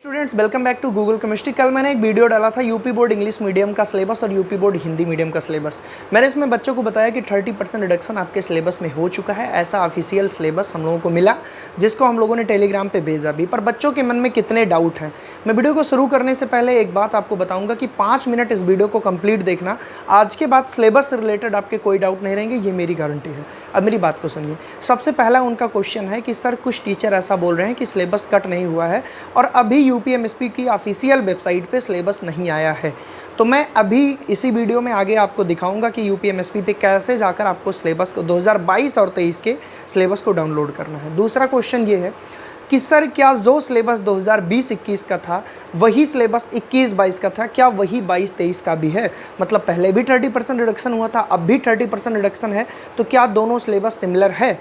Students welcome back to Google chemistry. कल मैंने एक वीडियो डाला था यूपी बोर्ड इंग्लिश मीडियम का सिलेबस और यूपी बोर्ड हिंदी मीडियम का सिलेबस। मैंने इसमें बच्चों को बताया कि 30% रिडक्शन आपके सिलेबस में हो चुका है। ऐसा ऑफिशियल सिलेबस हम लोगों को मिला, जिसको हम लोगों ने टेलीग्राम पे भेजा भी। पर बच्चों के मन में कितने डाउट हैं, मैं वीडियो को शुरू करने से पहले एक बात आपको बताऊँगा कि 5 मिनट इस वीडियो को कंप्लीट देखना। आज के बाद सिलेबस से रिलेटेड आपके कोई डाउट नहीं रहेंगे, ये मेरी गारंटी है। अब मेरी बात को सुनिए। सबसे पहला उनका क्वेश्चन है कि सर कुछ टीचर ऐसा बोल रहे हैं कि सिलेबस कट नहीं हुआ है और अभी यूपीएमएसपी की ऑफिशियल वेबसाइट पे सिलेबस नहीं आया है। तो मैं अभी इसी वीडियो में आगे आपको दिखाऊंगा कि यूपीएमएसपी पे कैसे जाकर आपको सिलेबस को 2022 और 23 के सिलेबस को डाउनलोड करना है। दूसरा क्वेश्चन ये है कि सर क्या जो सिलेबस 2020-21 का था वही सिलेबस 21-22 का था, क्या वही 22-23 का भी है? मतलब पहले भी 30% रिडक्शन हुआ था, अब भी 30% रिडक्शन है, तो क्या दोनों सिलेबस सिमिलर है?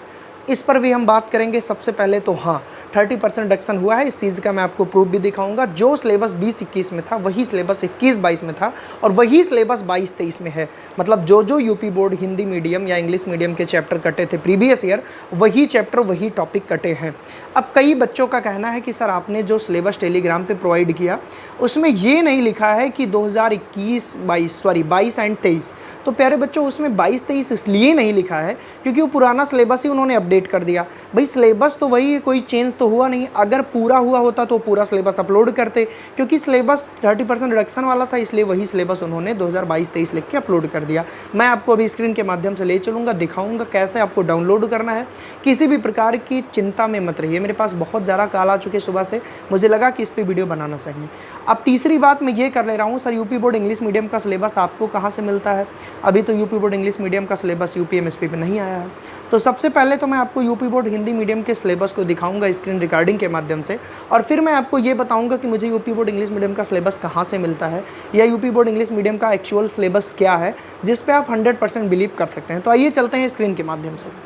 इस पर भी हम बात करेंगे। सबसे पहले तो हाँ, 30% रिडक्शन हुआ है, इस चीज़ का मैं आपको प्रूफ भी दिखाऊंगा। जो सिलेबस 20-21 में था वही सिलेबस 21-22 में था और वही सिलेबस 22-23 में है। मतलब जो यूपी बोर्ड हिंदी मीडियम या इंग्लिश मीडियम के चैप्टर कटे थे प्रीवियस ईयर, वही चैप्टर वही टॉपिक कटे हैं। अब कई बच्चों का कहना है कि सर आपने जो सिलेबस टेलीग्राम पे प्रोवाइड किया उसमें ये नहीं लिखा है कि 22 एंड 23। तो प्यारे बच्चों, उसमें 22-23 इसलिए नहीं लिखा है क्योंकि वो पुराना सिलेबस ही उन्होंने अपडेट कर दिया। भाई सिलेबस तो वही है, कोई चेंज तो हुआ नहीं। अगर पूरा हुआ होता तो पूरा सिलेबस अपलोड करते, क्योंकि सिलेबस 30% रिडक्शन वाला था, इसलिए वही सिलेबस उन्होंने 2022-23 लिख के अपलोड कर दिया। मैं आपको अभी स्क्रीन के माध्यम से ले चलूँगा, दिखाऊँगा कैसे आपको डाउनलोड करना है। किसी भी प्रकार की चिंता में मत रहिए। मेरे पास बहुत ज़्यादा कॉल आ चुके सुबह से, मुझे लगा कि इस पर वीडियो बनाना चाहिए। अब तीसरी बात मैं ये कर ले रहा हूँ, sir UP board English medium का सिलेबस आपको कहाँ से मिलता है? अभी तो यूपी बोर्ड इंग्लिश मीडियम का सिलेबस यूपीएमएसपी पे नहीं आया है। तो सबसे पहले तो मैं आपको यूपी बोर्ड हिंदी मीडियम के सिलेबस को दिखाऊंगा स्क्रीन रिकॉर्डिंग के माध्यम से, और फिर मैं आपको ये बताऊंगा कि मुझे यूपी बोर्ड इंग्लिश मीडियम का सिलेबस कहाँ से मिलता है या यूपी बोर्ड इंग्लिश मीडियम का एक्चुअल सिलेबस क्या है, जिस पे आप 100% बिलीव कर सकते हैं। तो आइए चलते हैं स्क्रीन के माध्यम से।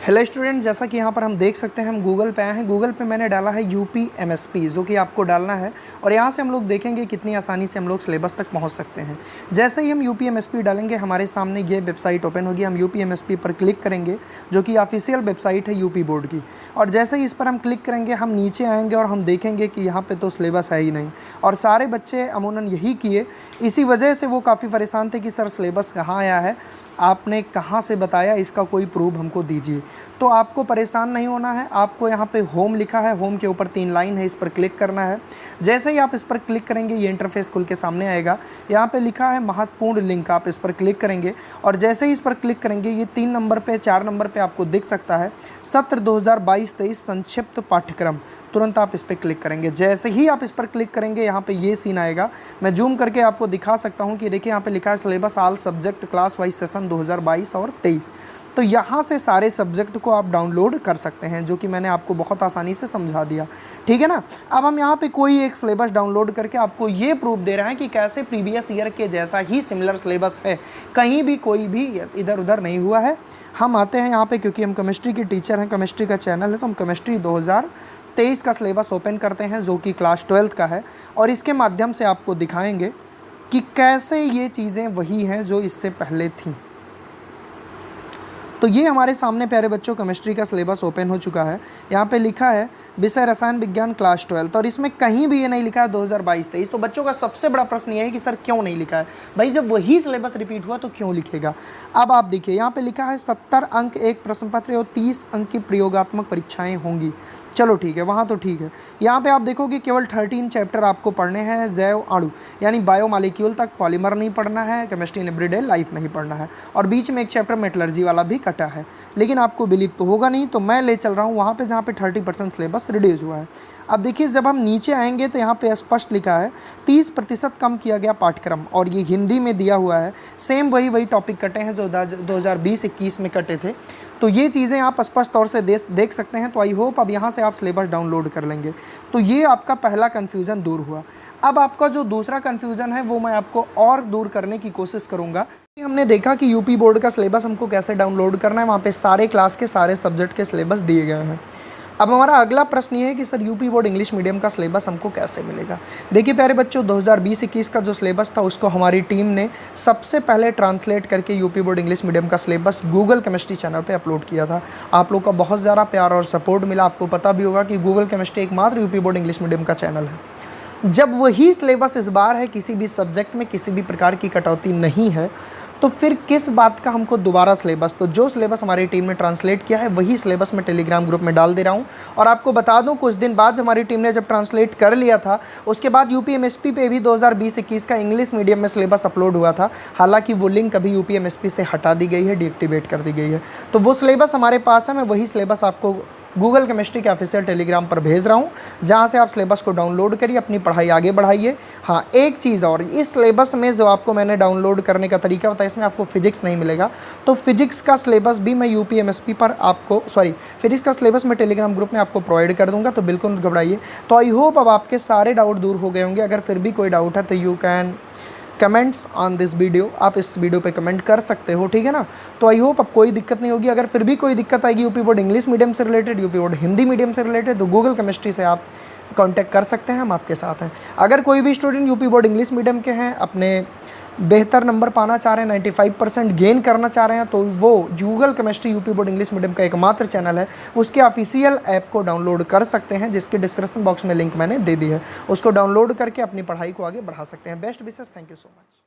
हेलो स्टूडेंट, जैसा कि यहाँ पर हम देख सकते हैं, हम गूगल पे आए हैं। गूगल पे मैंने डाला है यूपीएमएसपी, जो कि आपको डालना है, और यहाँ से हम लोग देखेंगे कितनी आसानी से हम लोग सिलेबस तक पहुँच सकते हैं। जैसे ही हम यूपीएमएसपी डालेंगे हमारे सामने ये वेबसाइट ओपन होगी। हम यूपीएमएसपी पर क्लिक करेंगे, जो कि ऑफिशियल वेबसाइट है यूपी बोर्ड की, और जैसे ही इस पर हम क्लिक करेंगे हम नीचे आएँगे और हम देखेंगे कि यहाँ पर तो सिलेबस है ही नहीं। और सारे बच्चे अमूमन यही किए, इसी वजह से वो काफ़ी परेशान थे कि सर सिलेबस कहाँ आया है, आपने कहाँ से बताया, इसका कोई प्रूफ हमको दीजिए। तो आपको परेशान नहीं होना है। आपको यहाँ पे होम लिखा है, होम के ऊपर 3 लाइन है, इस पर क्लिक करना है। जैसे ही आप इस पर क्लिक करेंगे ये इंटरफेस खुल के सामने आएगा। यहाँ पे लिखा है महत्वपूर्ण लिंक, आप इस पर क्लिक करेंगे, और जैसे ही इस पर क्लिक करेंगे ये 3 नंबर पे 4 नंबर पे आपको दिख सकता है सत्र 2022-23 संक्षिप्त पाठ्यक्रम। तुरंत आप इस पर क्लिक करेंगे। जैसे ही आप इस पर क्लिक करेंगे यहाँ पे ये सीन आएगा। मैं जूम करके आपको दिखा सकता हूँ कि देखिए यहाँ पे लिखा है syllabus all subject class wise session 2022 और 23। तो यहाँ से सारे सब्जेक्ट को आप डाउनलोड कर सकते हैं, जो कि मैंने आपको बहुत आसानी से समझा दिया, ठीक है ना। अब हम यहाँ पे कोई एक सिलेबस डाउनलोड करके आपको ये प्रूफ दे रहे हैं कि कैसे प्रीवियस ईयर के जैसा ही सिमिलर सिलेबस है, कहीं भी कोई भी इधर उधर नहीं हुआ है। हम आते हैं यहाँ पे, क्योंकि हम केमिस्ट्री के टीचर हैं, केमिस्ट्री का चैनल है, तो हम केमिस्ट्री 2023 का सिलेबस ओपन करते हैं, जो कि क्लास 12 का है, और इसके माध्यम से आपको दिखाएंगे कि कैसे ये चीज़ें वही हैं जो इससे पहले थीं। तो ये हमारे सामने प्यारे बच्चों केमिस्ट्री का सिलेबस ओपन हो चुका है। यहाँ पे लिखा है विषय रसायन विज्ञान क्लास 12, और इसमें कहीं भी ये नहीं लिखा है 2022-23। तो बच्चों का सबसे बड़ा प्रश्न ये है कि सर क्यों नहीं लिखा है? भाई जब वही सिलेबस रिपीट हुआ तो क्यों लिखेगा? अब आप देखिए यहाँ पे लिखा है 70 अंक एक प्रश्न पत्र और 30 अंक की प्रयोगात्मक परीक्षाएं होंगी। चलो ठीक है, वहाँ तो ठीक है। यहाँ पे आप देखोगे केवल 13 चैप्टर आपको पढ़ने हैं, जैव अणु यानी बायोमॉलिक्यूल तक, पॉलीमर नहीं पढ़ना है, केमिस्ट्री इन एवरीडे लाइफ नहीं पढ़ना है, और बीच में एक चैप्टर मेटलर्जी वाला भी कटा है। लेकिन आपको बिलीव तो होगा नहीं, तो मैं ले चल रहा हूँ वहाँ पे जहाँ पे 30% सिलेबस रिड्यूस हुआ है। अब देखिए जब हम नीचे आएंगे तो यहाँ पे स्पष्ट लिखा है 30% कम किया गया पाठ्यक्रम, और ये हिंदी में दिया हुआ है। सेम वही टॉपिक कटे हैं जो 2020-21 में कटे थे। तो ये चीज़ें आप स्पष्ट तौर से देख सकते हैं। तो आई होप अब यहाँ से आप सिलेबस डाउनलोड कर लेंगे। तो ये आपका पहला कन्फ्यूज़न दूर हुआ। अब आपका जो दूसरा कन्फ्यूज़न है वो मैं आपको और दूर करने की कोशिश करूँगा। हमने देखा कि यूपी बोर्ड का सिलेबस हमको कैसे डाउनलोड करना है, वहाँ पे सारे क्लास के सारे सब्जेक्ट के सिलेबस दिए गए हैं। अब हमारा अगला प्रश्न ये है कि sir UP board English medium का सिलेबस हमको कैसे मिलेगा। देखिए प्यारे बच्चों, 2020-21 का जो सिलेबस था उसको हमारी टीम ने सबसे पहले ट्रांसलेट करके यूपी बोर्ड इंग्लिश मीडियम का सिलेबस गूगल केमिस्ट्री चैनल पे अपलोड किया था। आप लोग का बहुत ज़्यादा प्यार और सपोर्ट मिला। आपको पता भी होगा कि गूगल केमिस्ट्री एकमात्र यूपी बोर्ड इंग्लिश मीडियम का चैनल है। जब वही सिलेबस इस बार है, किसी भी सब्जेक्ट में किसी भी प्रकार की कटौती नहीं है, तो फिर किस बात का हमको दोबारा सिलेबस। तो जो सिलेबस हमारी टीम ने ट्रांसलेट किया है वही सिलेबस मैं टेलीग्राम ग्रुप में डाल दे रहा हूँ। और आपको बता दूँ, कुछ दिन बाद हमारी टीम ने जब ट्रांसलेट कर लिया था, उसके बाद यूपीएमएसपी पे भी 2020-21 का इंग्लिश मीडियम में सिलेबस अपलोड हुआ था। हालांकि वो लिंक अभी यूपीएमएसपी से हटा दी गई है, डीएक्टिवेट कर दी गई है। तो वो सिलेबस हमारे पास है। मैं वही सिलेबस आपको गूगल केमिस्ट्री के ऑफिशियल टेलीग्राम पर भेज रहा हूँ, जहाँ से आप सिलेबस को डाउनलोड करिए, अपनी पढ़ाई आगे बढ़ाइए। हाँ, एक चीज़ और, इस सिलेबस में जो आपको मैंने डाउनलोड करने का तरीका बताया, इसमें आपको फिजिक्स नहीं मिलेगा। तो फिजिक्स का सिलेबस भी मैं यूपीएमएसपी पर आपको फिजिक्स का सिलेबस मैं टेलीग्राम ग्रुप में आपको प्रोवाइड कर दूँगा, तो बिल्कुल मत घबराइए। तो आई होप अब आपके सारे डाउट दूर हो गए होंगे। अगर फिर भी कोई डाउट है तो you can comments on this video, आप इस वीडियो पे कमेंट कर सकते हो, ठीक है ना। तो आई होप अब कोई दिक्कत नहीं होगी। अगर फिर भी कोई दिक्कत आएगी यूपी बोर्ड इंग्लिश मीडियम से related, UP board Hindi medium से रिलेटेड, तो गूगल केमिस्ट्री से आप कांटेक्ट कर सकते हैं, हम आपके साथ हैं। अगर कोई भी student UP board English medium के हैं, अपने बेहतर नंबर पाना चाह रहे हैं, 95% गेन करना चाह रहे हैं, तो वो Google chemistry UP board English medium का एकमात्र चैनल है, उसके ऑफिशियल ऐप को डाउनलोड कर सकते हैं, जिसके डिस्क्रिप्शन बॉक्स में लिंक मैंने दे दी है। उसको डाउनलोड करके अपनी पढ़ाई को आगे बढ़ा सकते हैं। Best wishes, thank you so much.